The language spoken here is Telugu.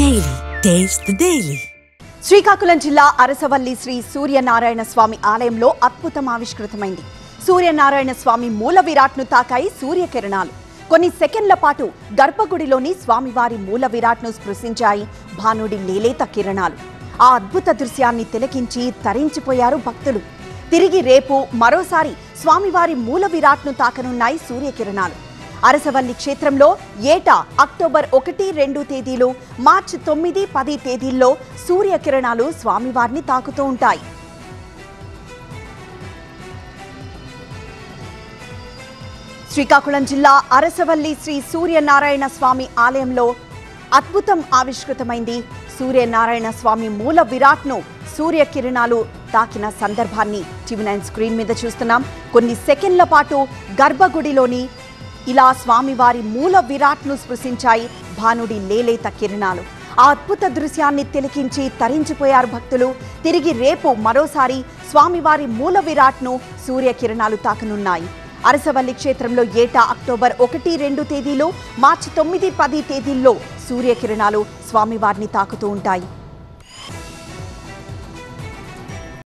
Daily. Taste the Daily. Srikakulam జిల్లా అరసవల్లి శ్రీ సూర్యనారాయణ స్వామి ఆలయంలో అద్భుతం ఆవిష్కృతమైంది. సూర్యనారాయణ స్వామి మూల విరాట్ను తాకాయి సూర్యకిరణాలు. కొన్ని సెకండ్ల పాటు గర్భగుడిలోని స్వామివారి మూల విరాట్ను స్పృశించాయి భానుడి లేలేత కిరణాలు. ఆ అద్భుత దృశ్యాన్ని తిలకించి తరించిపోయారు భక్తులు. తిరిగి రేపు మరోసారి స్వామివారి మూల విరాట్ను తాకనున్నాయి సూర్యకిరణాలు. అరసవల్లి క్షేత్రంలో ఏటా అక్టోబర్ 1, 2 తేదీలు, మార్చి 9, 10 తేదీల్లో సూర్యకిరణాలు స్వామివారిని తాకుతూ ఉంటాయి. శ్రీకాకుళం జిల్లా అరసవల్లి శ్రీ సూర్యనారాయణ స్వామి ఆలయంలో అద్భుతం ఆవిష్కృతమైంది. సూర్యనారాయణ స్వామి మూల విరాట్ను సూర్యకిరణాలు తాకిన సందర్భాన్ని టీవీ9 స్క్రీన్ మీద చూస్తున్నాం. కొన్ని సెకండ్ల పాటు గర్భగుడిలోని ఇలా స్వామివారి మూల విరాట్ను స్పృశించాయి భానుడి లేలేత కిరణాలు. ఆ అద్భుత దృశ్యాన్ని తిలకించి తరించిపోయారు భక్తులు. తిరిగి రేపు మరోసారి స్వామివారి మూల విరాట్ను సూర్యకిరణాలు తాకనున్నాయి. అరసవల్లి క్షేత్రంలో ఏటా అక్టోబర్ 1, 2 తేదీలు, మార్చి 9, 10 తేదీల్లో సూర్యకిరణాలు స్వామివారిని తాకుతూ ఉంటాయి.